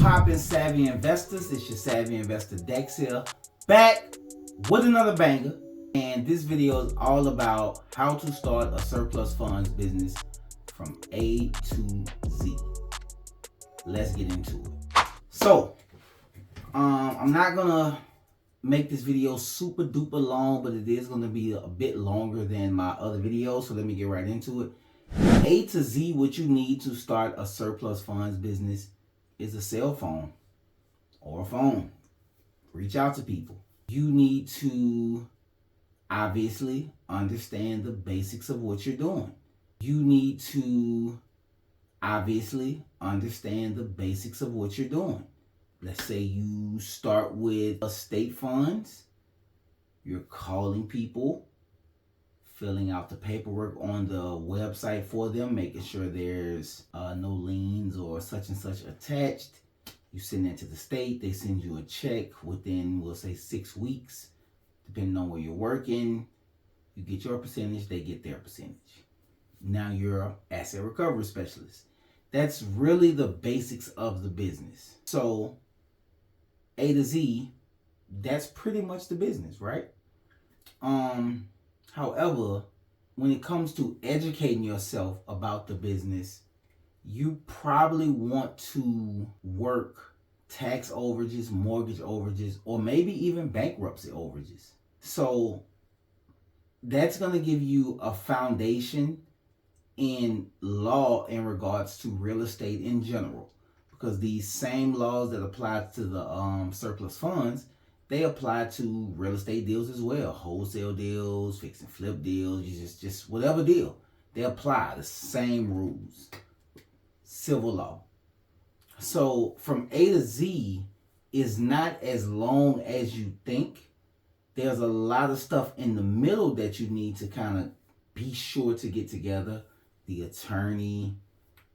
poppin' savvy investors? It's your Savvy Investor Dex here, back with another banger. And this video is all about how to start a surplus funds business from A to Z. Let's get into it. So, I'm not gonna make this video super duper long, but it is gonna be a bit longer than my other videos. So let me get right into it. A to Z, what you need to start a surplus funds business is a cell phone or a phone. Reach out to people. You need to obviously understand the basics of what you're doing. You need to obviously understand the basics of what you're doing. Let's say you start with estate funds. You're calling people, filling out the paperwork on the website for them, making sure there's no liens or such and such attached. You send that to the state. They send you a check within, we'll say, 6 weeks, depending on where you're working. You get your percentage, they get their percentage. Now you're an asset recovery specialist. That's really the basics of the business. So A to Z, that's pretty much the business, right? However, when it comes to educating yourself about the business, you probably want to work tax overages, mortgage overages, or maybe even bankruptcy overages. So that's going to give you a foundation in law in regards to real estate in general, because these same laws that apply to the surplus funds, they apply to real estate deals as well. Wholesale deals, fix and flip deals, just whatever deal. They apply the same rules. Civil law. So from A to Z is not as long as you think. There's a lot of stuff in the middle that you need to kind of be sure to get together. The attorney,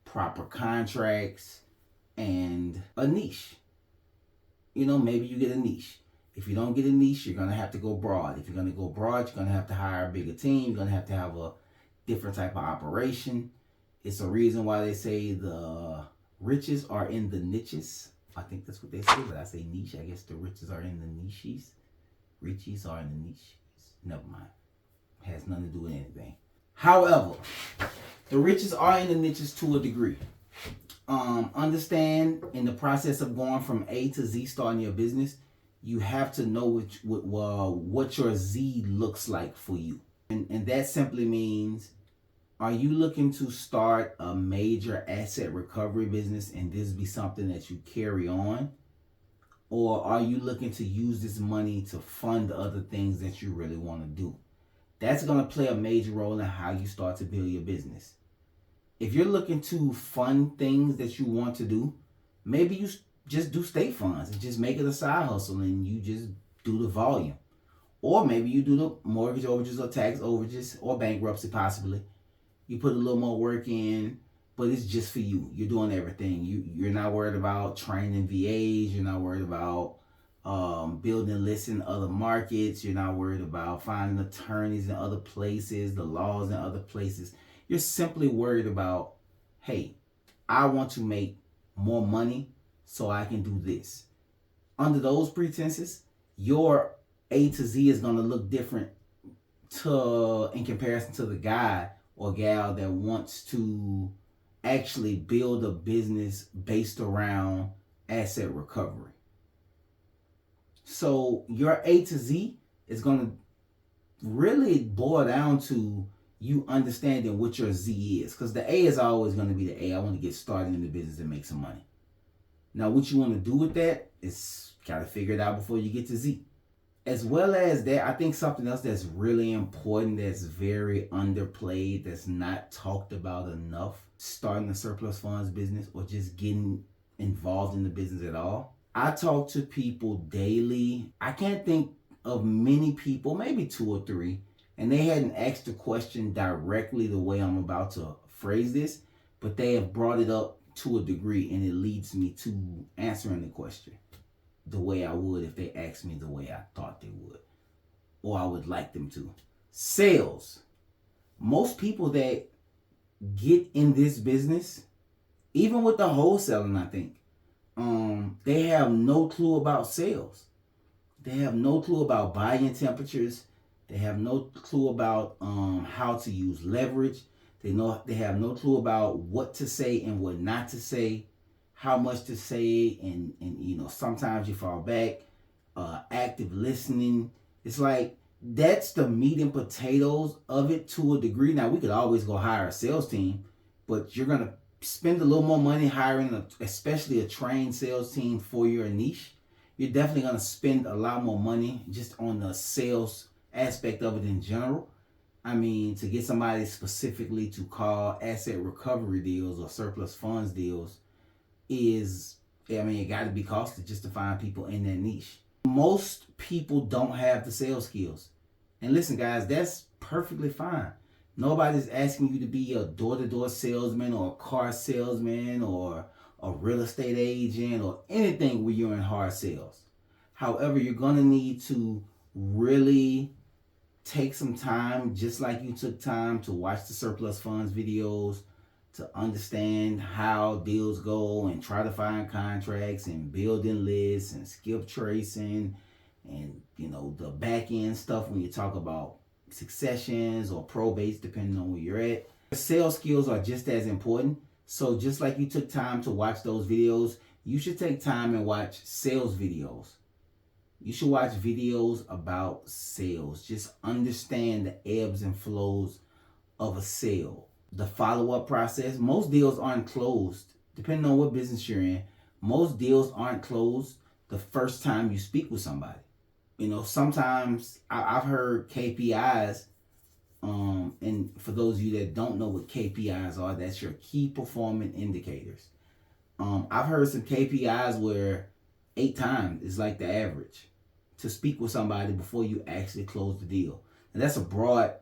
proper contracts, and a niche. You know, maybe you get a niche. If you don't get a niche, you're going to have to go broad. If you're going to go broad, you're going to have to hire a bigger team. You're going to have a different type of operation. It's a reason why they say the riches are in the niches. I think that's what they say, but I say niche. I guess the riches are in the niches. Riches are in the niches. Never mind. It has nothing to do with anything. However, the riches are in the niches to a degree. Understand, in the process of going from A to Z, starting your business, you have to know what your Z looks like for you. And that simply means, are you looking to start a major asset recovery business and this be something that you carry on? Or are you looking to use this money to fund other things that you really want to do? That's going to play a major role in how you start to build your business. If you're looking to fund things that you want to do, maybe you just do state funds and just make it a side hustle and you just do the volume. Or maybe you do the mortgage overages or tax overages or bankruptcy possibly. You put a little more work in, but it's just for you. You're doing everything. You're not worried about training VAs. You're not worried about building lists in other markets. You're not worried about finding attorneys in other places, the laws in other places. You're simply worried about, hey, I want to make more money so I can do this. Under those pretenses, your A to Z is going to look different in comparison to the guy or gal that wants to actually build a business based around asset recovery. So your A to Z is going to really boil down to you understanding what your Z is. Because the A is always going to be the A. I want to get started in the business and make some money. Now, what you want to do with that is kind of figure it out before you get to Z. As well as that, I think something else that's really important, that's very underplayed, that's not talked about enough, starting a surplus funds business or just getting involved in the business at all. I talk to people daily. I can't think of many people, maybe 2 or 3, and they hadn't asked the question directly the way I'm about to phrase this, but they have brought it up to a degree, and it leads me to answering the question the way I would if they asked me the way I thought they would, or I would like them to. Sales. Most people that get in this business, even with the wholesaling, I think, they have no clue about sales. They have no clue about buying temperatures. They have no clue about how to use leverage. They have no clue about what to say and what not to say, how much to say, and sometimes you fall back. Active listening. It's like that's the meat and potatoes of it to a degree. Now we could always go hire a sales team, but you're gonna spend a little more money hiring, especially a trained sales team for your niche. You're definitely going to spend a lot more money just on the sales aspect of it in general. I mean, to get somebody specifically to call asset recovery deals or surplus funds deals it got to be costly just to find people in that niche. Most people don't have the sales skills. And listen, guys, that's perfectly fine. Nobody's asking you to be a door-to-door salesman or a car salesman or a real estate agent or anything where you're in hard sales. However, you're going to need to really take some time, just like you took time to watch the surplus funds videos, to understand how deals go and try to find contracts and building lists and skip tracing and the back end stuff when you talk about successions or probates, depending on where you're at. Sales skills are just as important. So just like you took time to watch those videos, you should take time and watch sales videos. You should watch videos about sales. Just understand the ebbs and flows of a sale. The follow-up process. Most deals aren't closed. Depending on what business you're in, most deals aren't closed the first time you speak with somebody. Sometimes I've heard KPIs, and for those of you that don't know what KPIs are, that's your key performance indicators. I've heard some KPIs where 8 times is like the average to speak with somebody before you actually close the deal. And that's a broad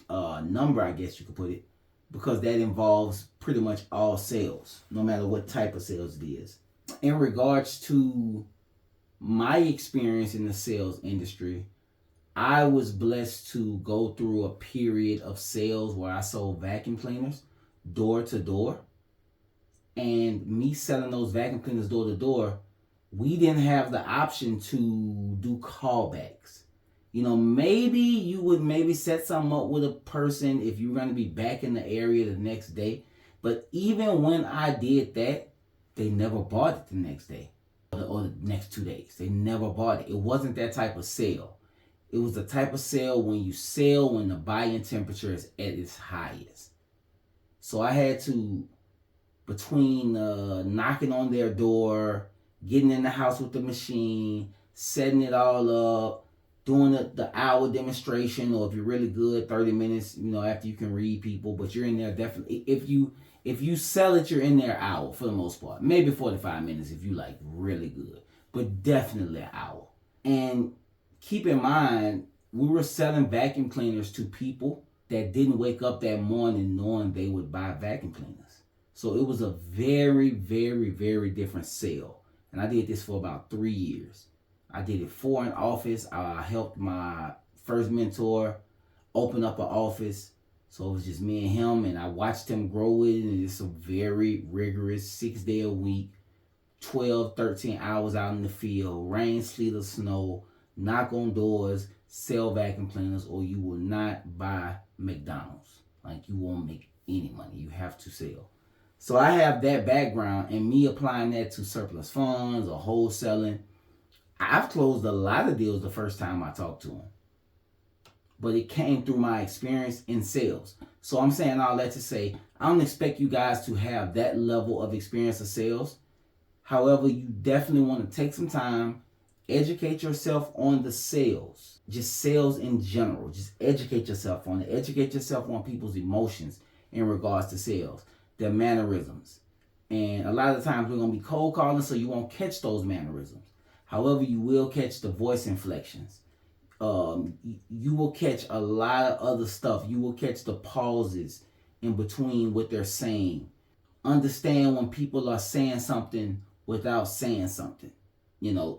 number, I guess you could put it, because that involves pretty much all sales, no matter what type of sales it is. In regards to my experience in the sales industry, I was blessed to go through a period of sales where I sold vacuum cleaners door to door. And me selling those vacuum cleaners door to door, we didn't have the option to do callbacks. Maybe you would set something up with a person if you're going to be back in the area the next day. But even when I did that, they never bought it the next day or the next 2 days. They never bought it. It wasn't that type of sale. It was the type of sale when you sell when the buying temperature is at its highest. So I had to, between knocking on their door, getting in the house with the machine, setting it all up, doing the hour demonstration, or if you're really good, 30 minutes, after you can read people, but you're in there definitely. If you sell it, you're in there an hour for the most part. Maybe 45 minutes if you like really good, but definitely an hour. And keep in mind, we were selling vacuum cleaners to people that didn't wake up that morning knowing they would buy vacuum cleaners. So it was a very, very, very different sale. And I did this for about 3 years. I did it 4 in office. I helped my first mentor open up an office. So it was just me and him, and I watched him grow it. And it's a very rigorous 6-day a week, 12, 13 hours out in the field, rain, sleet, or snow, knock on doors, sell vacuum cleaners, or you will not buy McDonald's. Like, you won't make any money. You have to sell. So I have that background, and me applying that to surplus funds or wholesaling, I've closed a lot of deals the first time I talked to them. But it came through my experience in sales. So I'm saying all that to say, I don't expect you guys to have that level of experience of sales. However, you definitely want to take some time, educate yourself on the sales, just sales in general. Just educate yourself on it. Educate yourself on people's emotions in regards to sales, their mannerisms. And a lot of times we're going to be cold calling, so you won't catch those mannerisms. However, you will catch the voice inflections. You will catch a lot of other stuff. You will catch the pauses in between what they're saying. Understand when people are saying something without saying something.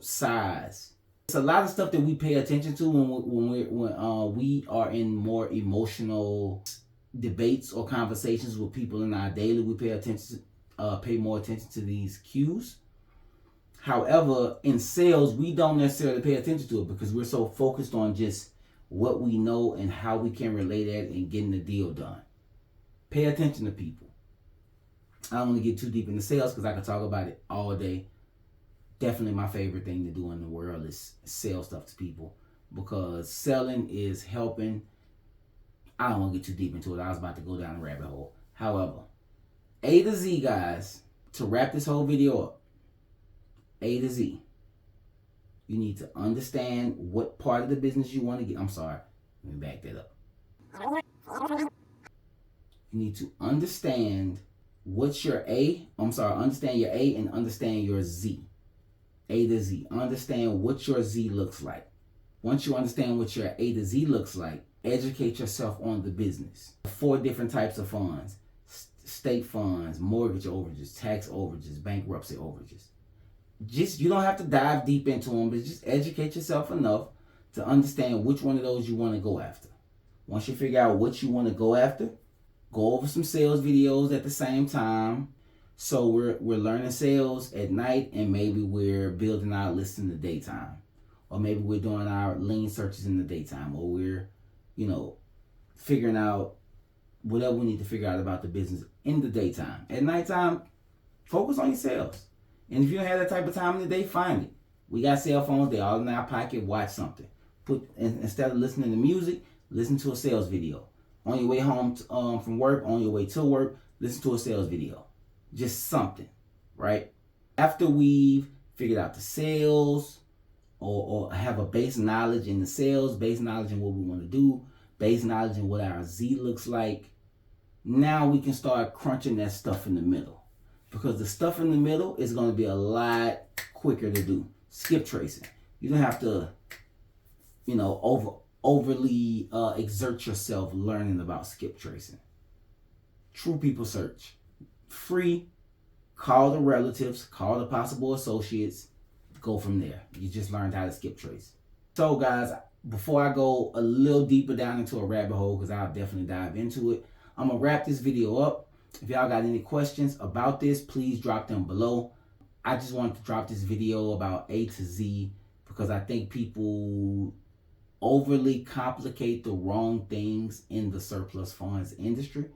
Size. It's a lot of stuff that we pay attention to when we are in more emotional debates or conversations with people in our daily. We pay attention pay more attention to these cues. However, in sales, we don't necessarily pay attention to it because we're so focused on just what we know and how we can relate that and getting the deal done. Pay attention to people. I don't want to get too deep into sales because I could talk about it all day. Definitely my favorite thing to do in the world is sell stuff to people, because selling is helping. I don't want to get too deep into it. I was about to go down a rabbit hole. However, A to Z, guys, to wrap this whole video up, A to Z, you need to understand what part of the business you want to get. I'm sorry, let me back that up. You need to understand what's your A. Understand your A and understand your Z. A to Z. Understand what your Z looks like. Once you understand what your A to Z looks like, educate yourself on the business. 4 different types of funds: state funds, mortgage overages, tax overages, bankruptcy overages. You don't have to dive deep into them, but just educate yourself enough to understand which one of those you want to go after. Once you figure out what you want to go after, go over some sales videos at the same time. So we're learning sales at night, and maybe we're building our list in the daytime. Or maybe we're doing our lean searches in the daytime, or we're, figuring out whatever we need to figure out about the business in the daytime. At nighttime, focus on your sales. And if you don't have that type of time in the day, find it. We got cell phones, they're all in our pocket. Watch something. Instead of listening to music, listen to a sales video. On your way home from work, on your way to work, listen to a sales video. Just something, right? After we've figured out the sales, or have a base knowledge in the sales, base knowledge in what we want to do, base knowledge in what our Z looks like, now we can start crunching that stuff in the middle. Because the stuff in the middle is going to be a lot quicker to do. Skip tracing. You don't have to, overly exert yourself learning about skip tracing. True People Search. Free. Call the relatives. Call the possible associates. Go from there. You just learned how to skip trace. So guys, before I go a little deeper down into a rabbit hole, because I'll definitely dive into it, I'm going to wrap this video up. If y'all got any questions about this, please drop them below. I just wanted to drop this video about A to Z because I think people overly complicate the wrong things in the surplus funds industry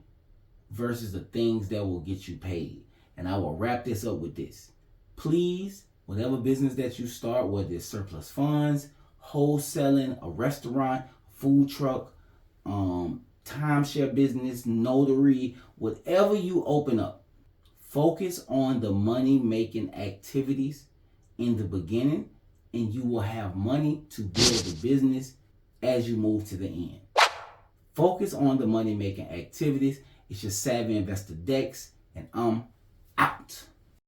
versus the things that will get you paid. And I will wrap this up with this. Please, whatever business that you start, whether it's surplus funds, wholesaling, a restaurant, food truck, timeshare business, notary, whatever you open up, focus on the money-making activities in the beginning, and you will have money to build the business as you move to the end. Focus on the money-making activities. It's your Savvy Investor Dex, and I'm out.